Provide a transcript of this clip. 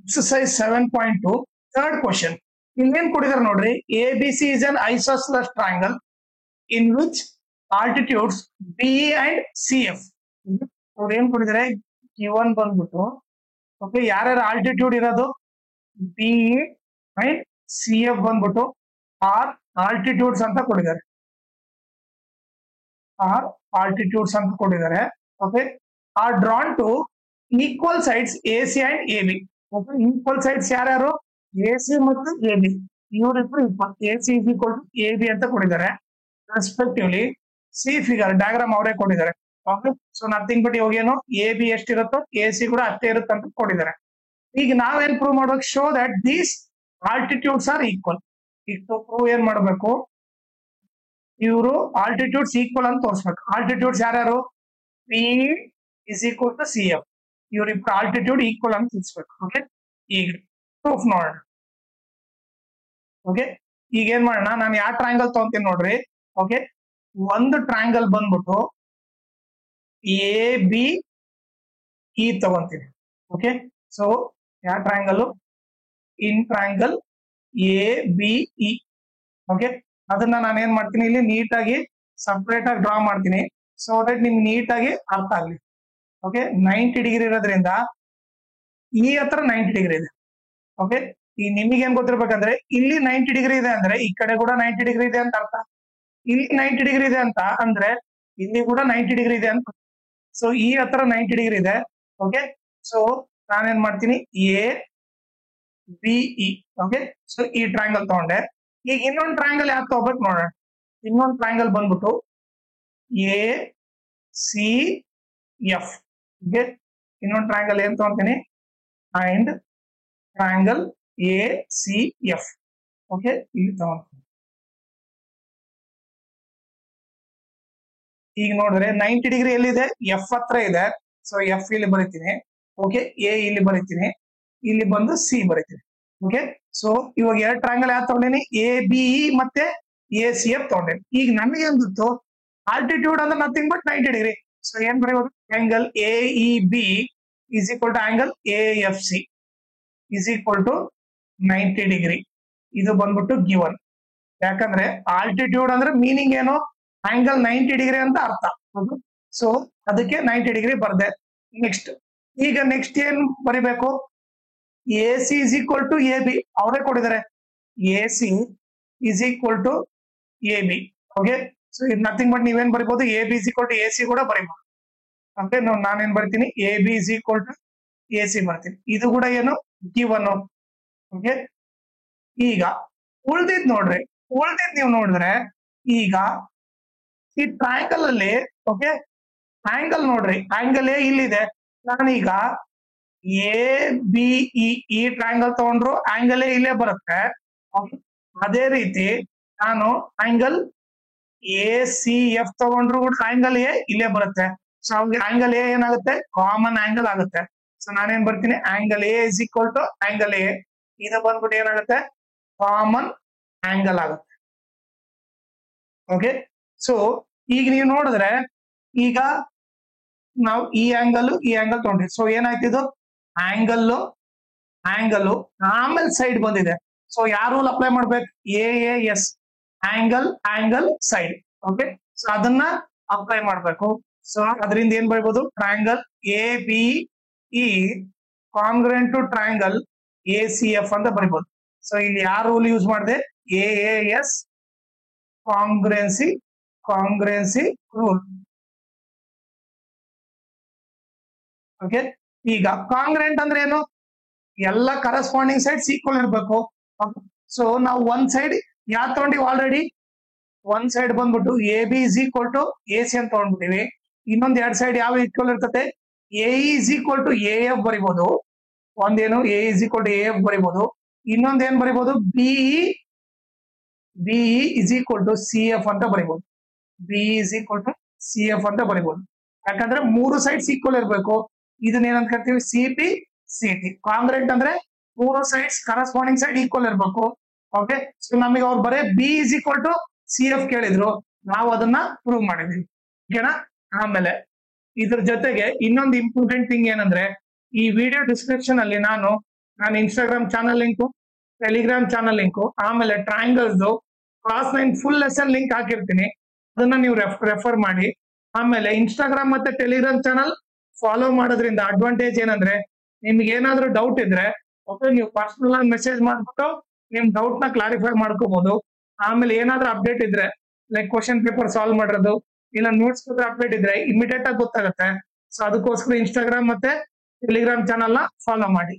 Exercise 7.2 third question. ಇನ್ನೇನ್ ಕೊಟ್ಟಿದ್ದಾರೆ ನೋಡ್ರಿ, ABC is an isosceles triangle in which altitudes BE and CF. ಅವ್ರು ಏನ್ ಕೊಟ್ಟಿದ್ದಾರೆ, Q1 ಬಂದ್ಬಿಟ್ಟು ಓಕೆ ಯಾರ್ಯಾರ ಆಲ್ಟಿಟ್ಯೂಡ್ ಇರೋದು BE ಅಂಡ್ CF ಬಂದ್ಬಿಟ್ಟು ಆರ್ ಆಲ್ಟಿಟ್ಯೂಡ್ಸ್ ಅಂತ ಕೊಟ್ಟಿದ್ದಾರೆ. ಆರ್ ಆಲ್ಟಿಟ್ಯೂಡ್ಸ್ ಅಂತ ಕೊಟ್ಟಿದ್ದಾರೆ. Okay are drawn to equal sides AC and AB. Equal sides ಯಾರ್ಯಾರು AC ಮತ್ತು AB, ಇವರಿಬ್ರು equal. AC is equal to AB ಅಂತ ಕೊಟ್ಟಿದ್ದಾರೆ ರೆಸ್ಪೆಕ್ಟಿವ್ಲಿ. ಸಿ ಫಿಗರ್ ಡಯಾಗ್ರಾಮ್ ಅವರೇ ಕೊಟ್ಟಿದ್ದಾರೆ. ಓಕೆ ಸೊ ನಥಿಂಗ್ ಬಟ್ ಇವಾಗ ಏನು AB ಎಷ್ಟಿರುತ್ತೋ AC ಕೂಡ ಅಷ್ಟೇ ಇರುತ್ತೆ ಅಂತ ಕೊಟ್ಟಿದ್ದಾರೆ. ಈಗ ನಾವೇನ್ ಪ್ರೂವ್ ಮಾಡ್ಬೇಕು, show that these altitudes are equal. ಈಗ ಪ್ರೂವ್ ಏನ್ ಮಾಡ್ಬೇಕು, ಇವರು ಆಲ್ಟಿಟ್ಯೂಡ್ಸ್ ಈಕ್ವಲ್ ಅಂತ ತೋರಿಸ್ಬೇಕು. ಆಲ್ಟಿಟ್ಯೂಡ್ಸ್ ಯಾರ್ಯಾರು BE is equal to CF, ಇವರಿಬ್ರು ಆಲ್ಟಿಟ್ಯೂಡ್ ಈಕ್ವಲ್ ಅಂತ ತಿಳಿಸ್ಬೇಕು. ಓಕೆ ಈಗ ಪ್ರೂಫ್ ನೋಡೋಣ. ಓಕೆ ಈಗ ಏನ್ ಮಾಡೋಣ, ನಾನು ಯಾವ ಟ್ರಯಾಂಗಲ್ ತಗೊಂತೀನಿ ನೋಡ್ರಿ. ಓಕೆ ಒಂದು ಟ್ರಯಾಂಗಲ್ ಬಂದ್ಬಿಟ್ಟು ABE ತಗೊಂತೀನಿ. ಓಕೆ ಸೊ ಯಾವ triangle, in triangle ABE. Okay ಅದನ್ನ ನಾನು ಏನ್ ಮಾಡ್ತೀನಿ, ಇಲ್ಲಿ ನೀಟಾಗಿ ಸಪ್ರೇಟ್ ಆಗಿ ಡ್ರಾ ಮಾಡ್ತೀನಿ ಸೊ ದಟ್ ನಿಮ್ಗೆ ನೀಟಾಗಿ ಅರ್ಥ ಆಗ್ಲಿ. ಓಕೆ 90 ಡಿಗ್ರಿ ಇರೋದ್ರಿಂದ ಈ ಹತ್ರ 90 ಡಿಗ್ರಿ ಇದೆ. ಓಕೆ ಈ ನಿಮಗೆ ಏನ್ ಗೊತ್ತಿರ್ಬೇಕಂದ್ರೆ ಇಲ್ಲಿ 90 ಡಿಗ್ರಿ ಇದೆ ಅಂದ್ರೆ ಈ ಕಡೆ ಕೂಡ 90 ಡಿಗ್ರಿ ಇದೆ ಅಂತ ಅರ್ಥ. ಇಲ್ಲಿ 90 ಡಿಗ್ರಿ ಇದೆ ಅಂತ ಅಂದ್ರೆ ಇಲ್ಲಿ ಕೂಡ 90 ಡಿಗ್ರಿ ಇದೆ ಅಂತ. ಸೊ ಈ ಹತ್ರ 90 ಡಿಗ್ರಿ ಇದೆ. ಓಕೆ ಸೊ ನಾನೇನ್ ಮಾಡ್ತೀನಿ ABE. ಓಕೆ ಸೊ ಈ ಟ್ರಯಾಂಗಲ್ ತಗೊಂಡೆ. ಈಗ ಇನ್ನೊಂದು ಟ್ರಯಾಂಗಲ್ ಯಾಕೆ ತಗೋಬೇಕು ನೋಡೋಣ. ಇನ್ನೊಂದು ಟ್ರಯಾಂಗಲ್ ಬಂದ್ಬಿಟ್ಟು ACF. ಓಕೆ ಇನ್ನೊಂದು ಟ್ರಯಾಂಗಲ್ ಏನ್ ತಗೊಂತೀನಿ, ಅಂಡ್ ಟ್ರಯಾಂಗಲ್ ACF. ಓಕೆ ಇಲ್ಲಿ ತಗೊಂತೀನಿ. ಈಗ ನೋಡಿದ್ರೆ 90 ಡಿಗ್ರಿ ಎಲ್ಲಿದೆ, F ಹತ್ರ ಇದೆ. ಸೊ F ಇಲ್ಲಿ ಬರೀತೀನಿ. ಓಕೆ A ಇಲ್ಲಿ ಬರೀತೀನಿ, ಇಲ್ಲಿ ಬಂದು C ಬರೀತೀನಿ. ಓಕೆ ಸೊ ಇವಾಗ ಎರಡು ಟ್ರಯಾಂಗಲ್ ಯಾವ್ದು ತಗೊಂಡೇನಿ, ABE ಮತ್ತೆ ACF ತಗೊಂಡೇನಿ. ಈಗ ನಮಗೆ ಏನ್ ಗೊತ್ತು, ಆಲ್ಟಿಟ್ಯೂಡ್ ಅಂದ್ರೆ ನಥಿಂಗ್ ಬಟ್ 90 ಡಿಗ್ರಿ. ಸೊ ಏನ್ ಬರೀಬಹುದು, angle AEB is equal to angle AFC is equal to 90 degree. ಇದು ಬಂದ್ಬಿಟ್ಟು ಗಿವನ್. ಯಾಕಂದ್ರೆ ಆಲ್ಟಿಟ್ಯೂಡ್ ಅಂದ್ರೆ ಮೀನಿಂಗ್ ಏನು, ಆಂಗಲ್ 90 ಡಿಗ್ರಿ ಅಂತ ಅರ್ಥ. ಸೊ ಅದಕ್ಕೆ 90 ಡಿಗ್ರಿ ಬರ್ದೆ. ನೆಕ್ಸ್ಟ್ ಈಗ ನೆಕ್ಸ್ಟ್ ಏನ್ ಬರಿಬೇಕು, AC is equal to AB ಅವರೇ ಕೊಟ್ಟಿದ್ದಾರೆ. AC is equal to AB. Okay so ಇದು ನಥಿಂಗ್ ಬಟ್ ನೀವೇನ್ ಬರಿಬಹುದು, AB is equal to AC ಕೂಡ ಬರಿಬಹುದು. ಓಕೆ ನಾನೇನ್ ಬರ್ತೀನಿ, AB is equal to AC ಬರ್ತೀನಿ. ಇದು ಕೂಡ ಏನು ಗಿವನ್. ಓಕೆ ಈಗ ಉಳ್ದಿದ್ ನೋಡ್ರಿ, ಉಳ್ದಿದ್ ನೀವು ನೋಡಿದ್ರೆ ಈಗ ಈ ಟ್ರಯಾಂಗಲ್ ಅಲ್ಲಿ ಓಕೆ ಆಂಗಲ್ ನೋಡ್ರಿ, ಆಂಗಲ್ A ಇಲ್ಲಿದೆ. ನಾನೀಗ ABE ಈ ಟ್ರಯಾಂಗಲ್ ತಗೊಂಡ್ರು ಆಂಗಲ್ A ಇಲ್ಲೇ ಬರುತ್ತೆ. ಅದೇ ರೀತಿ ನಾನು ಆಂಗಲ್ ACF ತಗೊಂಡ್ರು ಕೂಡ ಆಂಗಲ್ A ಇಲ್ಲೇ ಬರುತ್ತೆ. ಸೊ ಆಂಗಲ್ A ಏನಾಗುತ್ತೆ, ಕಾಮನ್ ಆಂಗಲ್ ಆಗುತ್ತೆ. ಸೊ ನಾನೇನ್ ಬರ್ತೀನಿ, angle A is equal to angle A. ಇದು ಬಂದ್ಬಿಟ್ಟು ಏನಾಗುತ್ತೆ, ಕಾಮನ್ ಆಂಗಲ್ ಆಗುತ್ತೆ. ಓಕೆ ಸೊ ಈಗ ನೀವು ನೋಡಿದ್ರೆ ಈಗ ನಾವು ಈ ಆಂಗಲ್ ತಗೊಂಡ್ರಿ. ಸೊ ಏನಾಯ್ತು, ಇದು ಆಂಗಲ್ ಆಮೇಲೆ ಸೈಡ್ ಬಂದಿದೆ. ಸೊ ಯಾವ ರೂಲ್ ಅಪ್ಲೈ ಮಾಡ್ಬೇಕು, AAS angle side. Okay so ಅದನ್ನ ಅಪ್ಲೈ ಮಾಡ್ಬೇಕು. ಸೊ ಅದರಿಂದ ಏನ್ ಬರೀಬಹುದು, triangle ABE congruent to triangle ACF ಅಂತ ಬರೀಬಹುದು. ಸೊ ಇಲ್ಲಿ ಯಾವ ರೂಲ್ ಯೂಸ್ ಮಾಡಿದೆ, AAS ಕಾಂಗ್ರೆನ್ಸಿ ರೂಲ್. ಓಕೆ ಈಗ ಕಾಂಗ್ರೆಂಟ್ ಅಂದ್ರೆ ಏನು, ಎಲ್ಲ ಕರೆಸ್ಪಾಂಡಿಂಗ್ ಸೈಡ್ಸ್ ಈಕ್ವಲ್ ಇರಬೇಕು. ಸೊ ನಾವು ಒಂದ್ ಸೈಡ್ ಯಾವ್ದು ತಗೊಂಡಿವಿ, ಆಲ್ರೆಡಿ ಒಂದ್ ಸೈಡ್ ಬಂದ್ಬಿಟ್ಟು AB is equal to AC ಅಂತ ತಗೊಂಡ್ಬಿಟ್ಟಿವಿ. ಇನ್ನೊಂದ್ ಎರಡ್ ಸೈಡ್ ಯಾವ ಈಕ್ವಲ್ ಇರ್ತದೆ, AE is equal to AF ಬರಿಬಹುದು. ಒಂದೇನು AE is equal to AF ಬರಿಬಹುದು. ಇನ್ನೊಂದ್ ಏನ್ ಬರಿಬಹುದು, BE is equal to CF ಅಂತ ಬರಿಬಹುದು. BE is equal to CF ಅಂತ ಬರಿಬಹುದು. ಯಾಕಂದ್ರೆ ಮೂರು ಸೈಡ್ಸ್ ಈಕ್ವಲ್ ಇರಬೇಕು. ಇದನ್ನ ಏನಂತ ಕರಿತೀವಿ, CP/CT. ಕಾಂಗ್ರೆಂಟ್ ಅಂದ್ರೆ ಮೂರು ಸೈಡ್ಸ್ ಕರೆಸ್ಪಾಂಡಿಂಗ್ ಸೈಡ್ ಈಕ್ವಲ್ ಇರಬೇಕು. ಓಕೆ ಸೊ ನಮಗೆ ಅವ್ರು ಬರೇ B is equal to CF ಕೇಳಿದ್ರು, ನಾವು ಅದನ್ನ ಪ್ರೂವ್ ಮಾಡಿದ್ವಿ. ಓಕೆನಾ. ಆಮೇಲೆ ಇದ್ರ ಜೊತೆಗೆ ಇನ್ನೊಂದು ಇಂಪಾರ್ಟೆಂಟ್ ಥಿಂಗ್ ಏನಂದ್ರೆ, ಈ ವಿಡಿಯೋ ಡಿಸ್ಕ್ರಿಪ್ಷನ್ ಅಲ್ಲಿ ನಾನು ನಾನು Instagram channel link, Telegram channel link, ಆಮೇಲೆ triangles class 9 full lesson link ಹಾಕಿರ್ತೀನಿ, ಅದನ್ನ ನೀವು ರೆಫರ್ ಮಾಡಿ. ಆಮೇಲೆ ಇನ್ಸ್ಟಾಗ್ರಾಮ್ ಮತ್ತೆ ಟೆಲಿಗ್ರಾಮ್ ಚಾನಲ್ ಫಾಲೋ ಮಾಡೋದ್ರಿಂದ ಅಡ್ವಾಂಟೇಜ್ ಏನಂದ್ರೆ, ನಿಮ್ಗೆ ಏನಾದ್ರೂ ಡೌಟ್ ಇದ್ರೆ ನೀವು ಪರ್ಸನಲ್ ಆಗಿ ಮೆಸೇಜ್ ಮಾಡ್ಬಿಟ್ಟು ನಿಮ್ ಡೌಟ್ ನ ಕ್ಲಾರಿಫೈ ಮಾಡ್ಕೋಬಹುದು. ಆಮೇಲೆ ಏನಾದ್ರೂ ಅಪ್ಡೇಟ್ ಇದ್ರೆ ಲೈಕ್ ಕ್ವಶನ್ ಪೇಪರ್ ಸಾಲ್ವ್ ಮಾಡಿರೋದು ಇಲ್ಲ ನೋಟ್ಸ್ ಪೇಪರ್ ಅಪ್ಡೇಟ್ ಇದ್ರೆ ಇಮಿಡಿಯೇಟ್ ಆಗಿ ಗೊತ್ತಾಗುತ್ತೆ. ಸೊ ಅದಕ್ಕೋಸ್ಕರ ಇನ್ಸ್ಟಾಗ್ರಾಮ್ ಮತ್ತೆ ಟೆಲಿಗ್ರಾಮ್ ಚಾನಲ್ ನ ಫಾಲೋ ಮಾಡಿ.